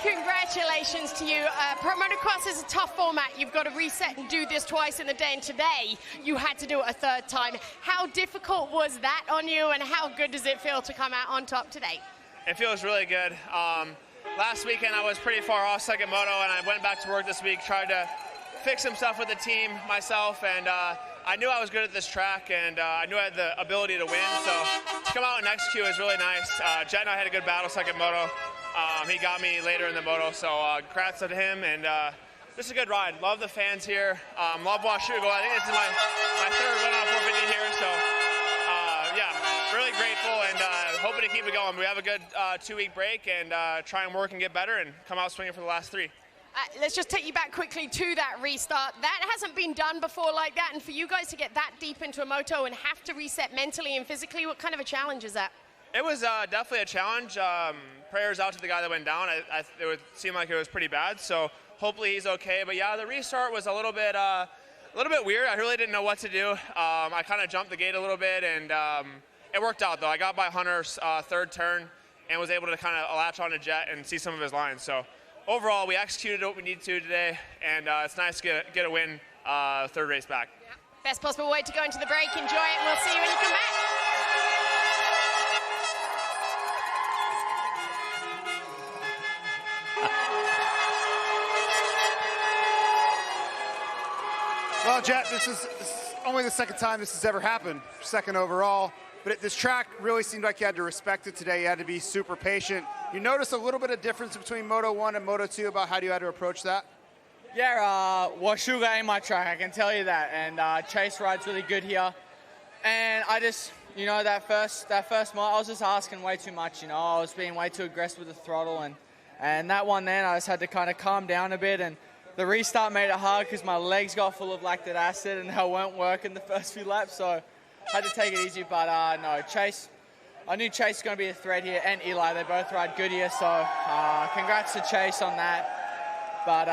Congratulations to you. Pro Motocross is a tough format. You've got to reset and do this twice in the day, and today you had to do it a third time. How difficult was that on you, and how good does it feel to come out on top today? It feels really good. Last weekend I was pretty far off second moto, and I went back to work this week, tried to fix some stuff with the team myself, and I knew I was good at this track, and I knew I had the ability to win, so to come out and execute was really nice. Jet and I had a good battle second moto. He got me later in the moto, so congrats to him, and this is a good ride. Love the fans here. Love Washougal. I think this is my third win on 450 here, so yeah, really grateful, and hoping to keep it going. We have a good 2-week break, and try and work and get better and come out swinging for the last 3. Let's just take you back quickly to that restart. That hasn't been done before like that, and for you guys to get that deep into a moto and have to reset mentally and physically, what kind of a challenge is that? It was definitely a challenge. Prayers out to the guy that went down. It would seem like it was pretty bad, so hopefully he's okay. But yeah, the restart was a little bit weird. I really didn't know what to do. I kind of jumped the gate a little bit, and it worked out though. I got by Hunter's third turn and was able to kind of latch on to Jet and see some of his lines. So overall, we executed what we needed to today, and it's nice to get a win third race back. Yeah. Best possible way to go into the break. Enjoy it, and we'll see you when you come back. Well, Jet, this is only the second time this has ever happened, second overall. But this track really seemed like you had to respect it today. You had to be super patient. You notice a little bit of difference between Moto 1 and Moto 2 about how you had to approach that? Yeah, Washougal ain't my track, I can tell you that. And Chase rides really good here. And I just, you know, that first mile, I was just asking way too much, you know. I was being way too aggressive with the throttle. And that one then, I just had to kind of calm down a bit. And the restart made it hard because my legs got full of lactic acid and they weren't working the first few laps. So I had to take it easy. But no, Chase, I knew Chase was going to be a threat here, and Eli. They both ride good here. So congrats to Chase on that. But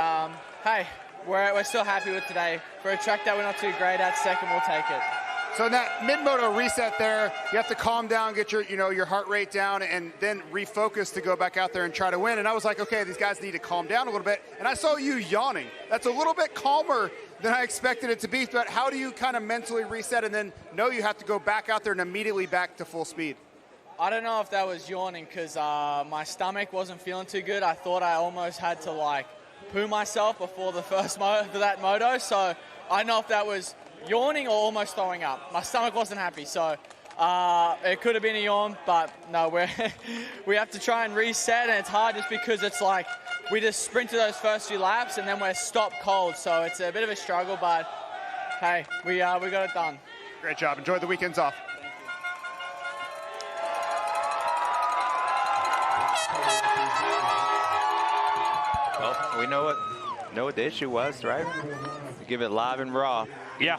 hey, we're still happy with today. For a track that we're not too great at, second, we'll take it. So in that mid-moto reset there, you have to calm down, get your heart rate down, and then refocus to go back out there and try to win. And I was like, okay, these guys need to calm down a little bit. And I saw you yawning. That's a little bit calmer than I expected it to be. But how do you kind of mentally reset and then know you have to go back out there and immediately back to full speed? I don't know if that was yawning because my stomach wasn't feeling too good. I thought I almost had to like poo myself before the first for that moto. So I don't know if that was yawning or almost throwing up. My stomach wasn't happy, so it could have been a yawn, but no, we have to try and reset, and it's hard just because it's like we just sprinted those first few laps and then we're stopped cold, so it's a bit of a struggle, but hey, we got it done. Great job. Enjoy the weekends off. Well, we know what the issue was, right? Give it live and raw. Yeah. I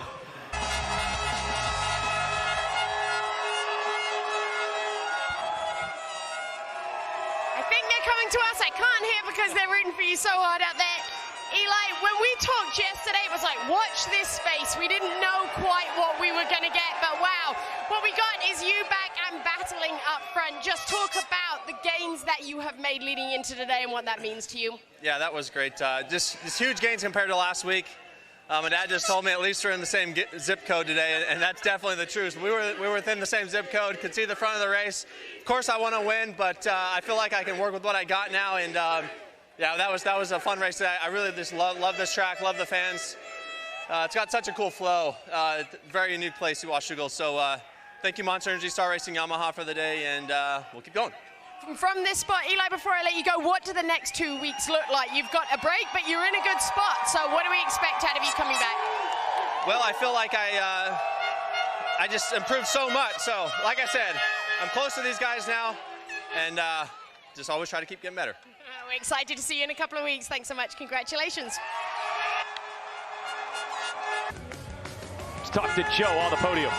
think they're coming to us. I can't hear because they're rooting for you so hard out there. Eli, when we talked yesterday, it was like, watch this space. We didn't know quite what we were going to get, but wow, what we got is you back and battling up front. Just talk about the gains that you have made leading into today and what that means to you. Yeah, that was great. Just huge gains compared to last week. My dad just told me at least we're in the same zip code today, and that's definitely the truth. We were within the same zip code, could see the front of the race. Of course, I want to win, but I feel like I can work with what I got now, and yeah, that was a fun race today. I really just love this track, love the fans. It's got such a cool flow, very unique place to Washougal. So thank you, Monster Energy, Star Racing, Yamaha for the day, and we'll keep going. From this spot, Eli, before I let you go, what do the next 2 weeks look like? You've got a break, but you're in a good spot. So what do we expect out of you coming back? Well, I feel like I just improved so much. So, like I said, I'm close to these guys now, and just always try to keep getting better. We're excited to see you in a couple of weeks. Thanks so much. Congratulations. Let's talk to Joe on the podium.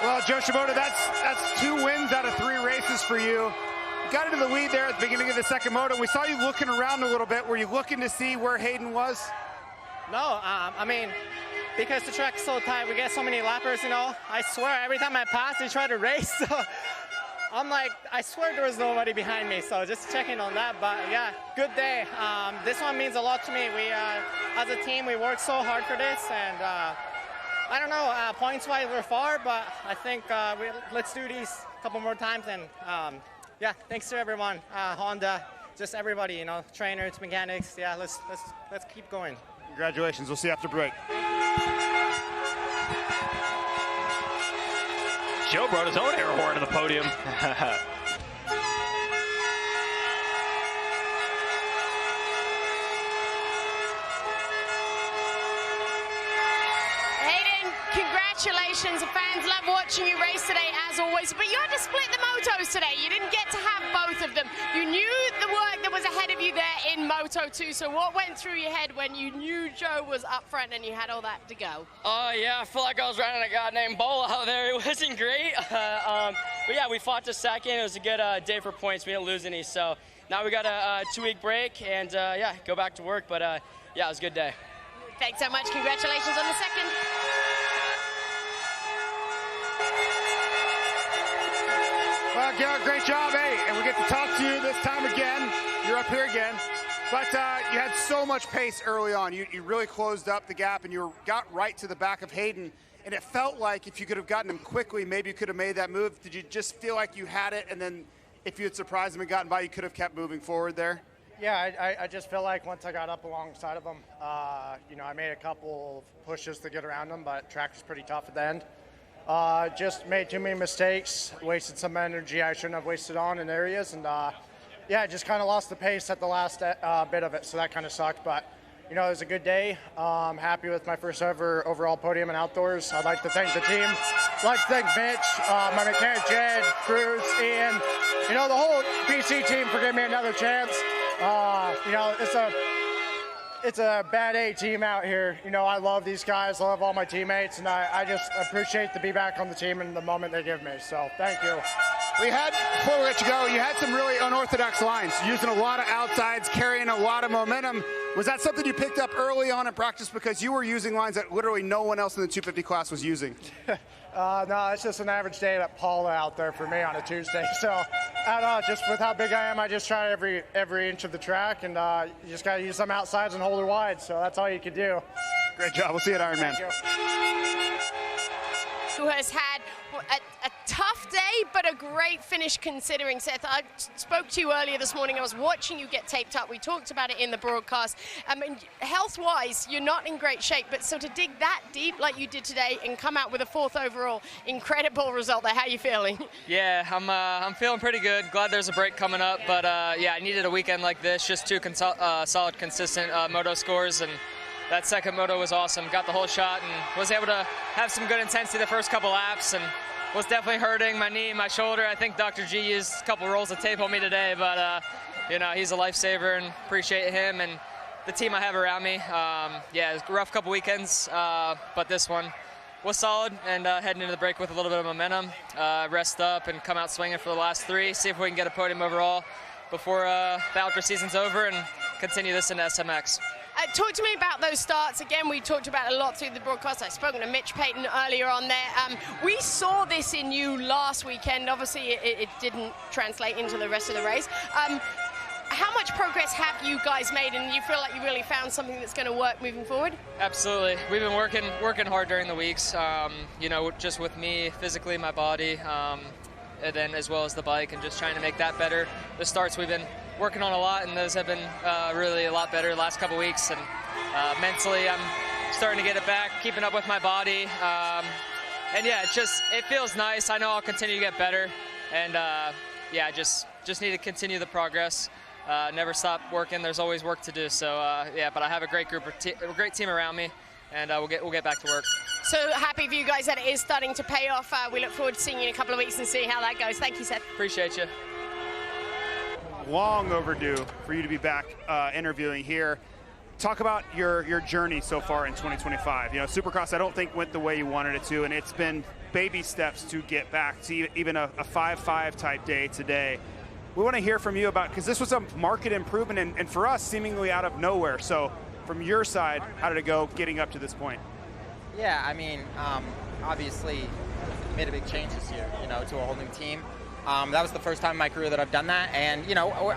Well, Joe Shimoda, that's 2 wins out of 3 races for you. You got into the lead there at the beginning of the second moto. We saw you looking around a little bit. Were you looking to see where Hayden was? No, I mean, because the track is so tight, we get so many lappers, you know. I swear, every time I pass, they try to race. So I'm like, I swear there was nobody behind me. So just checking on that. But yeah, good day. This one means a lot to me. We, as a team, we worked so hard for this, and I don't know, points-wise we're far, but I think let's do these a couple more times. And yeah, thanks to everyone, Honda, just everybody, you know, trainers, mechanics. Yeah, let's keep going. Congratulations. We'll see you after break. Joe brought his own air horn to the podium. Hayden, congratulations. The fans love watching you race today, as always. But you had to split the motos today. You didn't get to have both of them. You knew the work that was ahead of you there in Moto 2. So what went through your head when you knew Joe was up front and you had all that to go? Yeah, I feel like I was running a guy named Bola out there. It wasn't great. But yeah, we fought to second. It was a good day for points. We didn't lose any. So now we got a 2-week break and yeah, go back to work. But yeah, it was a good day. Thanks so much. Congratulations on the second. Well, Garrett, great job. Hey, and we get to talk to you this time again. You're up here again. But you had so much pace early on. You really closed up the gap, and you got right to the back of Hayden. And it felt like if you could have gotten him quickly, maybe you could have made that move. Did you just feel like you had it, and then if you had surprised him and gotten by, you could have kept moving forward there? Yeah, I just feel like once I got up alongside of him, you know, I made a couple pushes to get around him, but track was pretty tough at the end. Just made too many mistakes, wasted some energy I shouldn't have wasted on in areas, and yeah, just kind of lost the pace at the last bit of it, so that kind of sucked. But you know, it was a good day. Happy with my first ever overall podium in outdoors. I'd like to thank the team. I'd like to thank Mitch, my mechanic Jed, Cruz, Ian, you know, the whole PC team for giving me another chance. You know, it's a bad A team out here. You know, I love these guys, I love all my teammates, and I just appreciate to be back on the team in the moment they give me. So thank you. Before we let you go, you had some really unorthodox lines, using a lot of outsides, carrying a lot of momentum. Was that something you picked up early on in practice because you were using lines that literally no one else in the 250 class was using? No, it's just an average day at Paula out there for me on a Tuesday. So I don't know, just with how big I am, I just try every inch of the track, and you just got to use some outsides and hold her wide. So that's all you can do. Great job. We'll see you at Ironman. Thank you. Who has had a tough day, but a great finish considering. Seth, I spoke to you earlier this morning. I was watching you get taped up. We talked about it in the broadcast. I mean, health-wise, you're not in great shape, but so to dig that deep like you did today and come out with a 4th overall, incredible result there. How are you feeling? Yeah, I'm feeling pretty good. Glad there's a break coming up, but yeah, I needed a weekend like this, just 2 solid, consistent moto scores, and that second moto was awesome. Got the whole shot and was able to have some good intensity the first couple laps, and was definitely hurting my knee, my shoulder. I think Dr. G used a couple rolls of tape on me today, but you know, he's a lifesaver and appreciate him and the team I have around me. Yeah, it's a rough couple weekends, but this one was solid, and heading into the break with a little bit of momentum. Rest up and come out swinging for the last 3, see if we can get a podium overall before the outdoor season's over and continue this into SMX. Talk to me about those starts. Again, we talked about it a lot through the broadcast. I've spoken to Mitch Payton earlier on there. We saw this in you last weekend. Obviously, it didn't translate into the rest of the race. How much progress have you guys made, and you feel like you really found something that's going to work moving forward? Absolutely. We've been working hard during the weeks, you know, just with me physically, my body, and then as well as the bike, and just trying to make that better. The starts we've been working on a lot, and those have been really a lot better the last couple weeks, and mentally I'm starting to get it back, keeping up with my body, and yeah, it feels nice. I know I'll continue to get better, and yeah, just need to continue the progress, never stop working. There's always work to do, so yeah, but I have a great a great team around me, and we'll get back to work. So happy for you guys that it is starting to pay off. We look forward to seeing you in a couple of weeks and seeing how that goes. Thank you, Seth. Appreciate you. Long overdue for you to be back interviewing here. Talk about your journey so far in 2025. You know, Supercross I don't think went the way you wanted it to, and it's been baby steps to get back to even a 5-5 type day today. We want to hear from you about, because this was a market improvement, and for us seemingly out of nowhere. So from your side, how did it go getting up to this point? Yeah, I mean, obviously made a big change this year, you know, to a whole new team. That was the first time in my career that I've done that, and you know,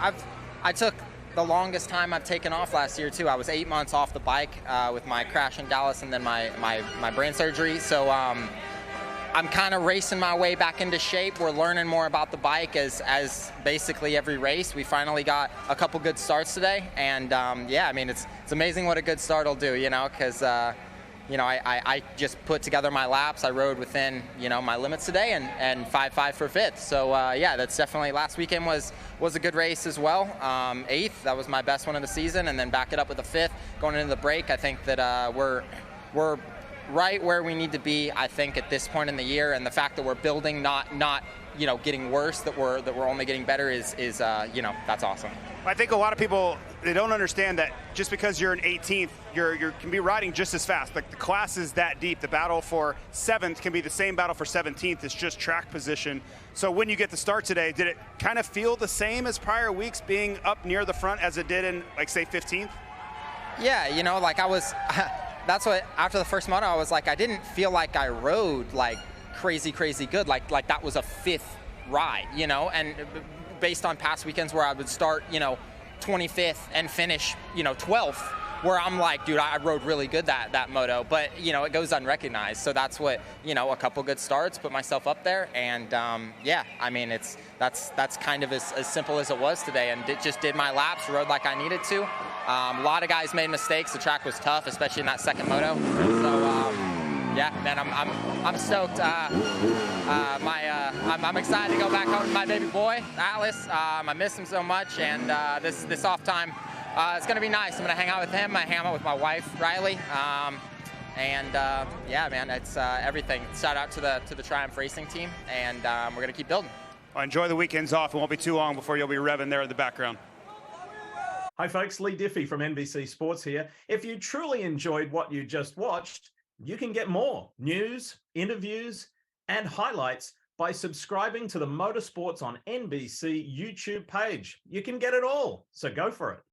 I took the longest time I've taken off last year too. I was 8 months off the bike with my crash in Dallas and then my brain surgery. So I'm kind of racing my way back into shape. We're learning more about the bike as basically every race. We finally got a couple good starts today, and yeah, I mean, it's amazing what a good start will do, you know, because you know, I just put together my laps. I rode within, you know, my limits today, and 5.5 for fifth. So yeah, that's definitely, last weekend was a good race as well. Eighth, that was my best one of the season, and then back it up with a fifth going into the break. I think that we're right where we need to be, I think, at this point in the year, and the fact that we're building, not you know, getting worse, that we're only getting better is you know, that's awesome. I think a lot of people, they don't understand that just because you're an 18th, you can be riding just as fast. Like, the class is that deep. The battle for 7th can be the same battle for 17th. It's just track position. So when you get the start today, did it kind of feel the same as prior weeks being up near the front as it did in, like, say, 15th? Yeah, you know, like I was, that's what, after the first moto, I was like, I didn't feel like I rode like crazy good, like that was a fifth ride, you know, and based on past weekends where I would start, you know, 25th and finish, you know, 12th, where I'm like, dude, I rode really good that moto, but, you know, it goes unrecognized. So that's what, you know, a couple good starts, put myself up there, and yeah, I mean, that's kind of as simple as it was today, and just did my laps, rode like I needed to. A lot of guys made mistakes. The track was tough, especially in that second moto. So yeah, man, I'm stoked. I'm excited to go back home to my baby boy, Atlas. I miss him so much, and this off time, it's gonna be nice. I'm gonna hang out with him. I hang out with my wife, Riley, and yeah, man, it's everything. Shout out to the Triumph Racing team, and we're gonna keep building. Well, enjoy the weekends off. It won't be too long before you'll be revving there in the background. Hi folks, Lee Diffie from NBC Sports here. If you truly enjoyed what you just watched, you can get more news, interviews, and highlights by subscribing to the Motorsports on NBC YouTube page. You can get it all, so go for it.